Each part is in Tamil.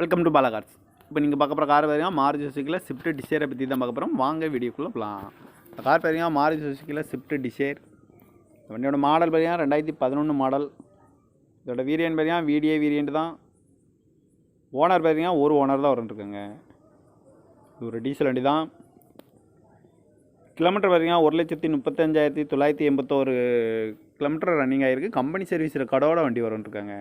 Welcome to Bala cars. இப்போ நீங்கள் பார்க்க போகிற கார் பார்த்தீங்கன்னா மாருதி சுசுக்கியில் ஸ்விஃப்ட் டிசைரை பற்றி தான் பார்க்க போகிறோம். வாங்க வீடியோக்குள்ளே போகலாம். இந்த கார் பார்த்தீங்கன்னா மாருதி சுசுக்கியில் ஸ்விஃப்ட் டிசைர். வண்டியோட மாடல் பார்த்தீங்கன்னா 2011 மாடல். இதோட வேரியன்ட் பார்த்தீங்கன்னா VDI வேரியன்ட் தான். ஓனர் பார்த்தீங்கன்னா ஒரு ஓனர் தான் வந்துருக்குங்க. இது ஒரு டீசல் வண்டி தான். கிலோமீட்டர் பார்த்தீங்கன்னா 1,35,981 கிலோமீட்டர் ரன்னிங் ஆகிருக்கு. கம்பெனி சர்வீஸ் ரெக்கார்டோட வண்டி வந்துருக்காங்க.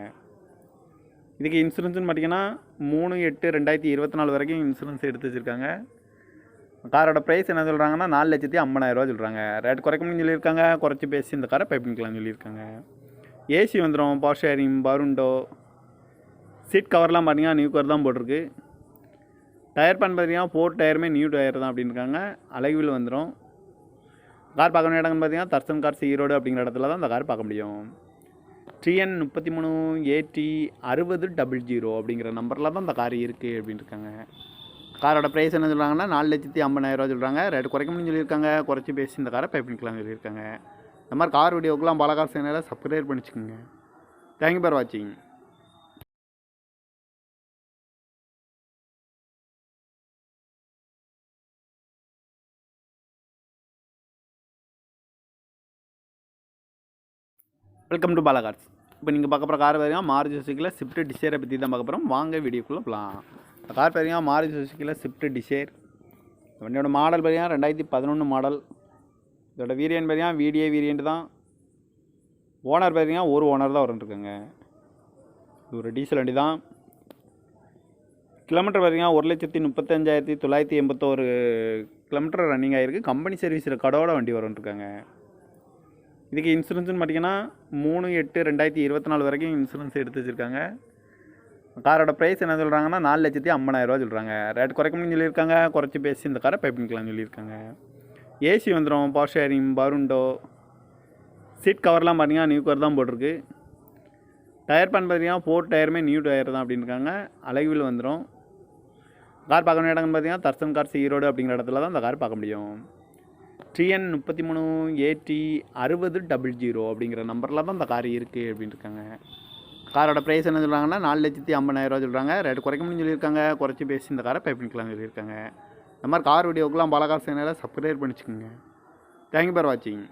இதுக்கு இன்சூரன்ஸ்னு பார்த்தீங்கன்னா 3/8/2024 வரைக்கும் இன்சூரன்ஸ் எடுத்து வச்சுருக்காங்க. காரோட ப்ரைஸ் என்ன சொல்கிறாங்கன்னா 4,50,000 சொல்கிறாங்க. ரேட் குறைக்கணும்னு சொல்லியிருக்காங்க. குறைச்சி பேசி இந்த காரை பை பண்ணிக்கலாம்னு சொல்லியிருக்காங்க. ஏசி வந்துடும், power steering, power window, seat கவர்லாம் பார்த்தீங்கன்னா நியூ கவர் தான் போட்டிருக்கு. டயர் பேன் பார்த்தீங்கன்னா 4 டயருமே நியூ டயர் தான் அப்படின்னுருக்காங்க. அலைவில் வந்துடும். கார் பார்க்க வேண்டிய இடங்கள்னு பார்த்தீங்கன்னா தர்சன் கார்ஸ் ஈரோடு அப்படிங்கிற இடத்துல தான் இந்த கார் பார்க்க முடியும். TN 33AT6000 அப்படிங்கிற நம்பரில் தான் இந்த கார் இருக்குது அப்படின்னு இருக்காங்க. காரோட ப்ரைஸ் என்ன சொல்கிறாங்கன்னா 4,50,000 சொல்கிறாங்க. ரேட் குறைக்கணும்னு சொல்லியிருக்காங்க. குறைச்சி பேசி இந்த காரை பை பண்ணிக்கலாம்னு சொல்லியிருக்காங்க. இந்த மாதிரி கார் வீடியோக்கெலாம் பாலா கார் சேனலை சப்ஸ்கிரைப் பண்ணிச்சுக்கோங்க. தேங்க்யூ ஃபார் வாட்சிங். Welcome to Bala cars. இப்போ நீங்கள் பார்க்க போகிற கார் பார்த்தீங்கன்னா மாருதி சுசுக்கியில் ஸ்விஃப்ட் டிசைரை பற்றி தான் பார்க்க போகிறோம். வாங்க வீடியோக்குள்ளே போகலாம். இந்த கார் பார்த்தீங்கன்னா மாருதி சுசுக்கியில் ஸ்விஃப்ட் டிசைர். வண்டியோட மாடல் பார்த்தீங்கன்னா 2011 மாடல். இதோட வேரியன்ட் பார்த்தீங்கன்னா VDI வேரியன்ட் தான். ஓனர் பார்த்தீங்கன்னா ஒரு ஓனர் தான் வந்துருக்குங்க. இது ஒரு டீசல் வண்டி தான். கிலோமீட்டர் பார்த்தீங்கன்னா 1,35,981 கிலோமீட்டர் ரன்னிங் ஆகிருக்கு. கம்பெனி சர்வீஸ் ரெக்கார்டோட வண்டி வந்துருக்காங்க. இதுக்கு இன்சூரன்ஸ்னு பார்த்தீங்கன்னா 3/8/2024 வரைக்கும் இன்சூரன்ஸ் எடுத்து வச்சுருக்காங்க. காரோட ப்ரைஸ் என்ன சொல்கிறாங்கன்னா 4,50,000 சொல்கிறாங்க. ரேட் குறைக்கணும்னு சொல்லியிருக்காங்க. குறைச்சி பேசி இந்த காரை பை பண்ணிக்கலாம்னு சொல்லியிருக்காங்க. ஏசி வந்துடும், power steering, power window, seat கவர்லாம் பார்த்தீங்கன்னா நியூ கவர் தான் போட்டிருக்கு. டயர் பேன் பார்த்தீங்கன்னா 4 டயருமே நியூ டயர் தான் அப்படின்னுருக்காங்க. அலைவில் வந்துடும். கார் பார்க்க வேண்டிய இடங்கள்னு பார்த்தீங்கன்னா தர்சன் கார்ஸ் ஈரோடு அப்படிங்கிற இடத்துல தான் இந்த கார் பார்க்க முடியும். TN 33AT6000 அப்படிங்கிற நம்பரில் தான் இந்த கார் இருக்குது அப்படின்னு இருக்காங்க. காரோட ப்ரைஸ் என்ன சொல்கிறாங்கன்னா 4,50,000 சொல்கிறாங்க. ரேட் குறைக்கணும்னு சொல்லியிருக்காங்க. குறைச்சி பேசி இந்த காரை பை பண்ணிக்கலாம்னு சொல்லியிருக்காங்க. இந்த மாதிரி கார் வீடியோக்கெலாம் பாலா கார் சேனலை சப்ஸ்கிரைப் பண்ணிச்சுக்கோங்க. தேங்க்யூ ஃபார் வாட்சிங்.